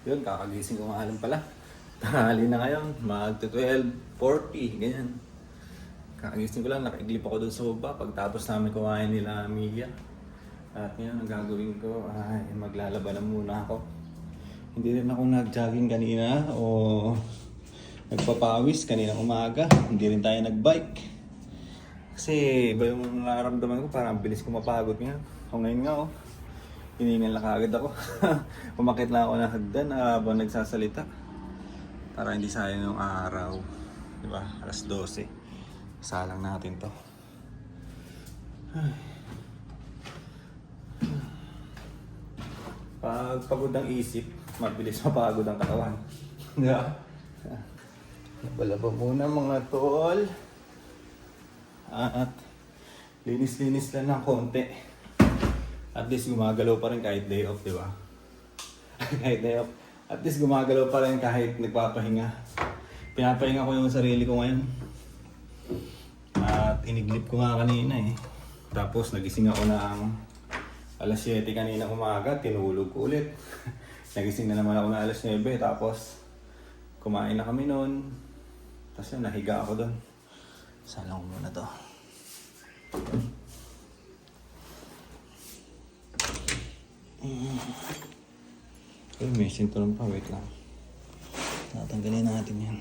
Yun, kakagising ko nga alam pala. Tanghali na ngayon, mag-12:40, ganyan. Kakagising ko lang, nakaiglip ako dun sa baba pagtapos namin kumain nila Mia. At ngayon, ang gagawin ko ay maglalaba na muna ako. Hindi rin ako nag-jogging kanina o nagpapawis kanina umaga. Hindi rin tayo nag-bike. Kasi iba yung nararamdaman ko, parang bilis ko mapagod nga. O ngayon nga hiningal na kaagad ako. Umakit na ako ng hagdan habang nagsasalita. Para hindi sayang yung araw. Diba? Alas 12. Salang natin to. Pag pagod ang isip, mabilis mapagod ang katawan. Diba? Nabalaba muna mga tol. At linis-linis lang ng konti. At least gumagalaw pa rin kahit day off, di ba? Kahit day off. At least gumagalaw pa rin kahit nagpapahinga. Pinapahinga ko yung sarili ko ngayon. At iniglip ko nga kanina eh. Tapos nagising ako ng alas 7 kanina umaga, tinulog ko ulit. Nagising na naman ako ng alas 9, tapos kumain na kami noon. Tapos yun, nahiga ako doon. Salang ko muna to. Uy, may sinturon pa. Wait lang. Tatanggalin natin yan.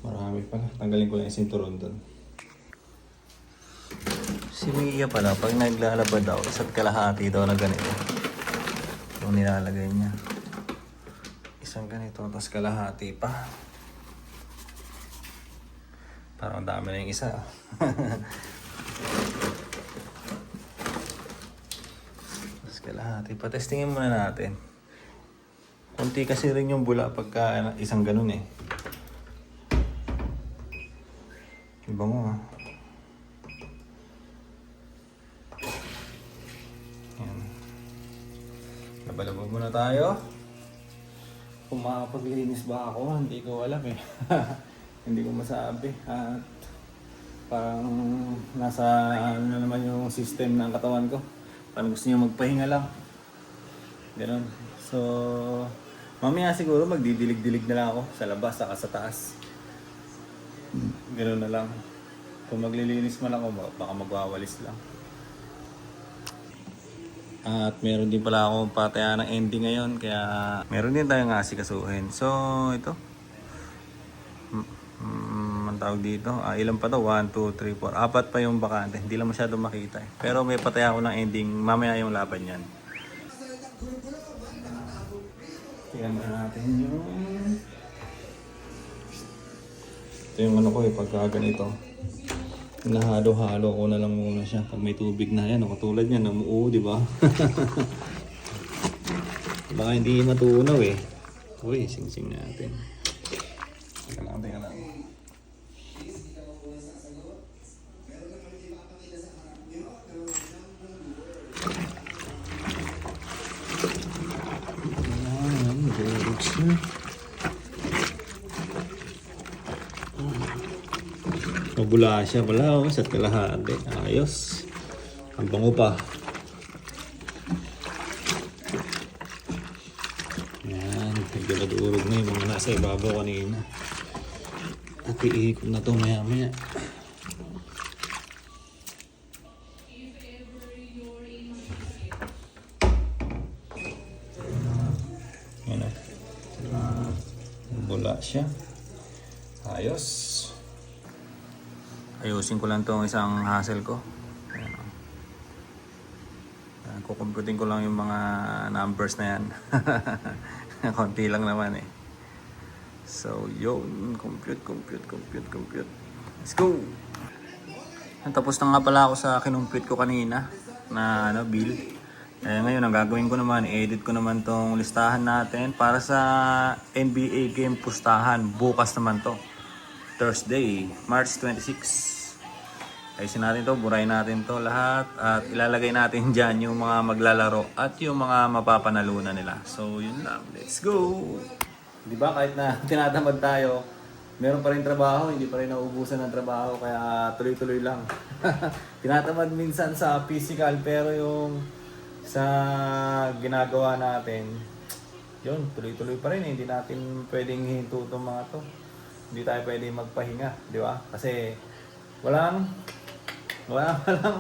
Marami pala. Tanggalin ko lang yung sinturon doon. Si Mia pala, pag naglalaba daw, isa't kalahati daw na ganito. Yung nilalagay niya. Isang ganito, tapos kalahati pa. Parang dami na yung isa. Tapos kalahati. Patestingin muna natin. Kunti kasi rin yung bula pagka isang ganun eh. Iba mo ha. Yan. Labalaba muna tayo. Kung makapaglinis ba ako, hindi ko alam eh. Hindi ko masabi. At parang nasa ano na naman yung system ng katawan ko. Parang gusto niya magpahinga lang. Ganun. So, mamaya siguro magdidilig-dilig na lang ako sa labas, saka sa taas. Ganun na lang. Kung maglilinis man ako, baka magwawalis lang. At meron din pala akong patayaan ng ending ngayon, kaya meron din tayong asikasuhin. So, ito. Ang tawag dito, ilan pa to? 1, 2, 3, 4. Apat pa yung bakante. Hindi lang masyadong makita eh. Pero may pataya ako ng ending. Mamaya yung laban yan. Tingnan natin yung... Ito yung ano ko eh, pagka ganito. Nahalo-halo ko na lang muna siya. Pag may tubig na yan, katulad yan, namuo, di ba? Baka hindi matunaw eh. Uy, sing-sing natin. Teka lang. Ayan, good na. Mabula siya pala sa kalahati. Ayos. Ang bango pa. Ayan, nagdurog na yung mga nasa ibabaw kanina. At iikot na to maya-maya. Ayan o. Bula siya. Ayos. Ayusin ko lang tong isang hassle ko. Ayan o. Kukumputin ko lang yung mga numbers na yan. Konti lang naman eh. So, yun. Compute. Let's go! Tapos na nga pala ako sa kinumpute ko kanina na bill. Ngayon, ang gagawin ko naman, edit ko naman tong listahan natin para sa NBA game pustahan. Bukas naman to. Thursday, March 26. Ayusin natin to, burahin natin to lahat at ilalagay natin dyan yung mga maglalaro at yung mga mapapanalunan nila. So, yun lang. Let's go! Di ba kahit na tinatamad tayo, meron pa rin trabaho, hindi pa rin nauubusan ng trabaho, kaya tuloy-tuloy lang. Tinatamad minsan sa physical, pero yung sa ginagawa natin, yun, tuloy-tuloy pa rin. Hindi natin pwedeng hinto itong mga to. Hindi tayo pwedeng magpahinga, di ba? Kasi walang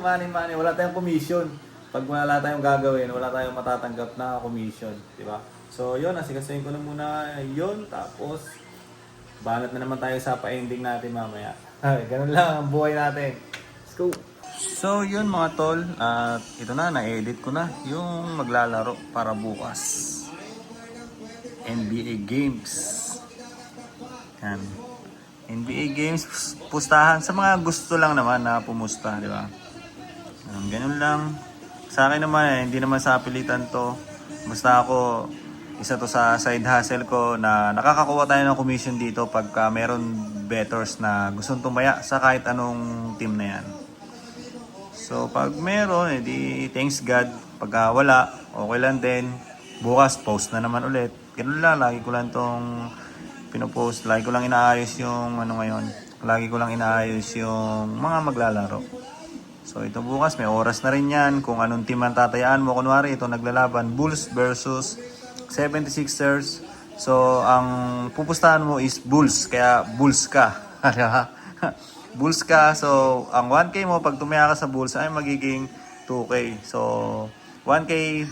money, wala tayong commission. Pag wala tayong gagawin, wala tayong matatanggap na commission, di ba? So yun, asikasuhin ko na muna yun, tapos banat na naman tayo sa pa-ending natin mamaya. Ganun lang ang buhay natin. Let's go! So yun mga tol, at ito na-edit ko na yung maglalaro para bukas. NBA Games. Yan. NBA Games, pustahan. Sa mga gusto lang naman na pumusta, di ba? Ganun lang. Sa akin naman, hindi naman sa pilitan to. Basta ako, isa to sa side hustle ko na nakakakuha tayo ng commission dito pagka meron bettors na gustong tumaya sa kahit anong team na yan. So pag meron, edi thanks God. Pagka wala, okay lang din. Bukas, post na naman ulit. Ganun lang, lagi ko lang tong pinopost. Lagi ko lang inaayos yung ano ngayon. Lagi ko lang inaayos yung mga maglalaro. So ito bukas, may oras na rin yan. Kung anong team ang tatayaan mo. Kunwari, ito naglalaban, Bulls versus 76ers. So ang pupustahan mo is Bulls. Kaya Bulls ka. Bulls ka. So ang 1K mo, pag tumaya ka sa Bulls, ay magiging 2K. So 1K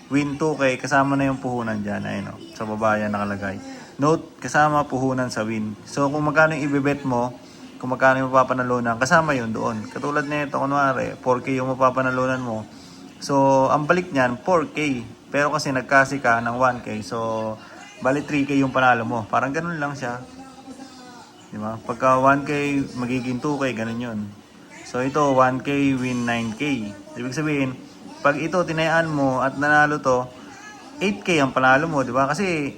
win 2K, kasama na yung puhunan dyan. Ayun, no? Sa baba yan nakalagay. Note, kasama puhunan sa win. So, kung magkano yung ibibet mo, kung magkano yung mapapanalunan, kasama yun doon. Katulad nito, kunwari, 4K yung mapapanalunan mo. So, ang balik niyan, 4K. Pero kasi nagkasi ka ng 1K. So, bali 3K yung panalo mo. Parang ganun lang siya. Diba? Pagka 1K, magiging 2K, ganun yun. So, ito, 1K win 9K. Ibig sabihin, pag ito tinayaan mo at nanalo to, 8K ang panalo mo, di ba? Kasi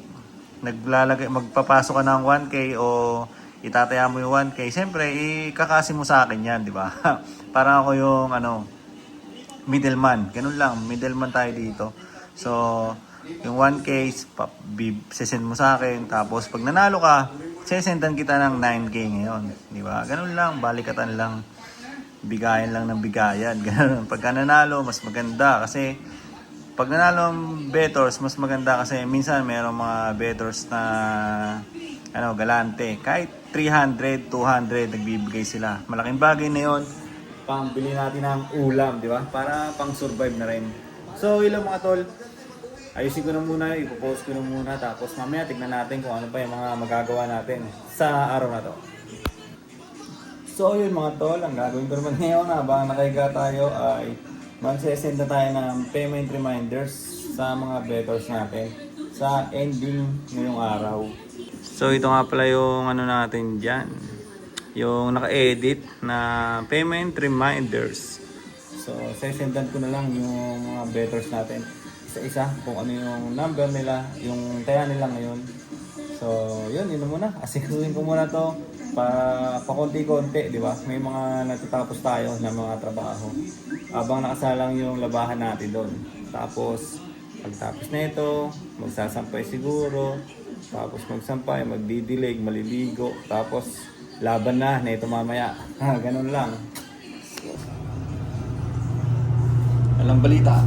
magpapasok ka ng 1K o itataya mo yung 1K, siyempre ikakasi mo sa akin yan, di ba? Parang ako yung middleman. Ganun lang, middleman tayo dito. So, yung 1K, sesend mo sa akin. Tapos, pag nanalo ka, sesendan kita ng 9K ngayon. Di ba? Ganun lang, balikatan lang. Bigayan lang ng bigayan. Ganun. Pagka nanalo, mas maganda. Kasi, pag nanalo ang bettors, mas maganda kasi minsan mayroong mga bettors na galante. Kahit 300, 200, nagbibigay sila. Malaking bagay na yon, pambili natin ng ulam, di ba? Para pang survive na rin. So, ilang mga tol, ayusin ko na muna, ipopost ko na muna, tapos mamaya tignan natin kung ano pa yung mga magagawa natin sa araw na to. So, yun mga tol, ang gagawin ko naman ngayon habang nakahiga tayo ay magsesend na tayo ng payment reminders sa mga bettors natin sa ending ngayong araw. So, ito nga pala yung natin dyan. Yung naka-edit na payment reminders. So, sesendan ko na lang yung mga bettors natin isa-isa kung ano yung number nila, yung taya nila ngayon. So, yun muna. Asikasuhin ko muna to pa konti-konti, di ba? May mga natatapos tayo ng mga trabaho. Habang nakasalang yung labahan natin doon. Tapos, pagtapos na ito, magsasampay siguro. Tapos magsampay, magdidilig, maliligo. Tapos, laban na ito mamaya. Ganun lang. Alang balita.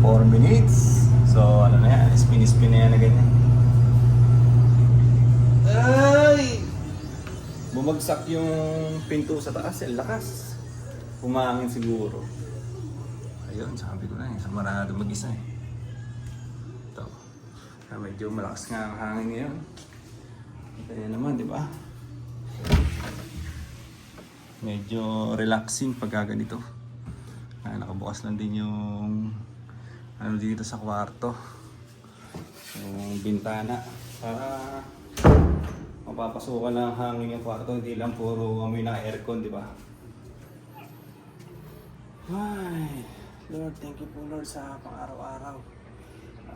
4 minutes. So, ano na yan? Spin-spin na yan na ganyan. Ay! Bumagsak yung pinto sa taas. Lakas. Humangin siguro. Ayun, sabi ko na sa marado mag-isa eh. Ito. Medyo malakas nga ang hangin ngayon. Kaya naman, di ba? Medyo relaxing pagka ganito. Nakabukas lang din yung dito sa kwarto. Yung bintana. Para mapapasukan ng hangin yung kwarto, hindi lang puro amoy ng aircon, di ba? Ay, Lord, thank you po Lord sa pang-araw-araw.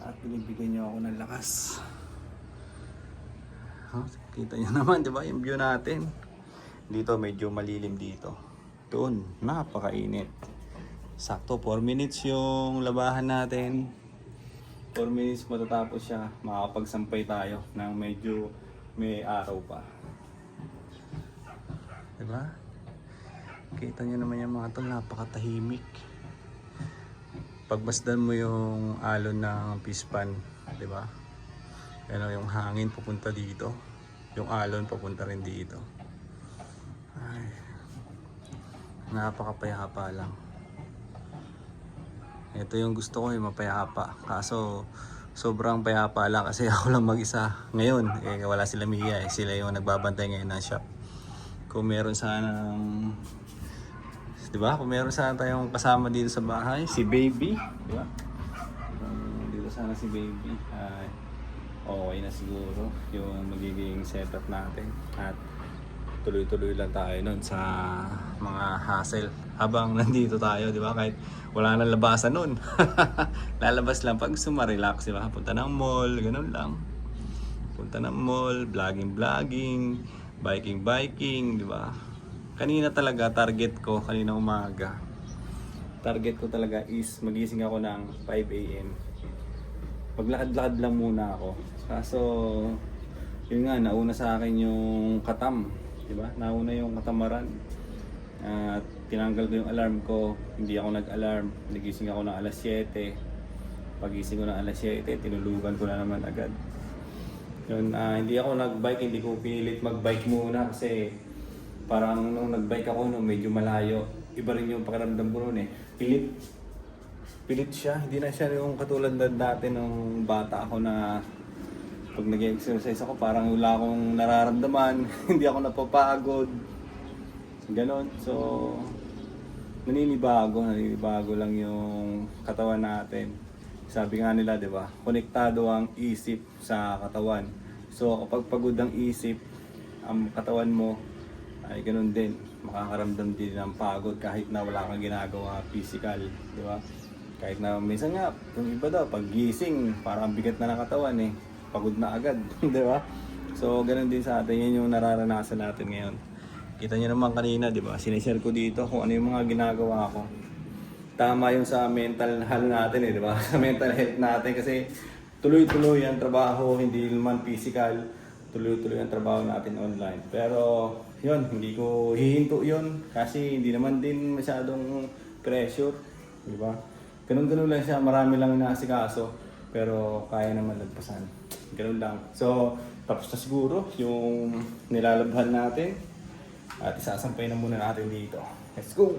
At binibigyan niyo ako ng lakas. Kita niyo naman, di ba, yung view natin. Dito medyo malilim dito. Doon, napakainit. Sakto, 4 minutes yung labahan natin. 4 minutes matatapos siya. Makakapagsampay tayo ng medyo may araw pa. Diba? Kita nyo naman yung mga tol, napakatahimik. Pagmasdan mo yung alon ng pispan, diba? Ano, yung hangin pupunta dito. Yung alon papunta rin dito. Ay, napakapayapa lang. Ito yung gusto ko, mapayapa. Kaso sobrang payapa lang kasi ako lang mag-isa. Ngayon, wala sila Mia. Sila yung nagbabantay ngayon ng shop. Kung meron sanang, diba? Kung meron sana tayong kasama dito sa bahay, si Baby, diba? Dito sana si Baby. Ay, okay na siguro yung magiging setup natin. At tuloy-tuloy lang tayo nun sa mga hassle habang nandito tayo, di ba? Kahit wala nang labasan nun. Lalabas lang pag gusto ma-relax, di ba? Punta ng mall, ganun lang. Punta ng mall, vlogging, biking, di ba? Kanina talaga, target ko, kanina umaga. Target ko talaga is magising ako ng 5 AM. Maglakad-lakad lang muna ako. Kaso, yun nga, nauna sa akin yung katam. Diba? Nauna yung katamaran. At tinanggal ko yung alarm ko. Hindi ako nag-alarm. Nagising ako ng alas 7. Pagising ko ng alas 7, tinulugan ko na naman agad. Yun, hindi ako nag-bike, hindi ko pinilit mag-bike muna kasi parang nung nag-bike ako nung medyo malayo, iba rin yung pakiramdam ko noon eh. Pilit siya. Hindi na siya yung katulad na dati nung bata ako na pag nag-exercise ako, parang wala akong nararamdaman, hindi ako napapagod. Ganon. So, naninibago lang yung katawan natin. Sabi nga nila, di ba? Konektado ang isip sa katawan. So, kapag pagod ang isip, ang katawan mo ay ganon din. Makakaramdam din ng pagod kahit na wala kang ginagawa physical, di ba? Kahit na minsan nga, yung iba daw, pag gising, parang bigat na ng katawan eh. Pagod na agad, di ba? So, ganun din sa atin, yun yung nararanasan natin ngayon. Kita nyo naman kanina, di ba? Sinishare ko dito kung ano yung mga ginagawa ko. Tama yung sa mental health natin eh, di ba? Sa mental health natin kasi tuloy-tuloy ang trabaho, hindi naman physical. Tuloy-tuloy ang trabaho natin online. Pero, yun, hindi ko hihinto yun kasi hindi naman din masyadong pressure, di ba? Ganun-ganun lang siya, marami lang inaasikaso. Pero kaya naman lagpasan. Ganun lang. So, tapos na siguro yung nilalabhan natin. At isasampay na muna natin dito. Let's go!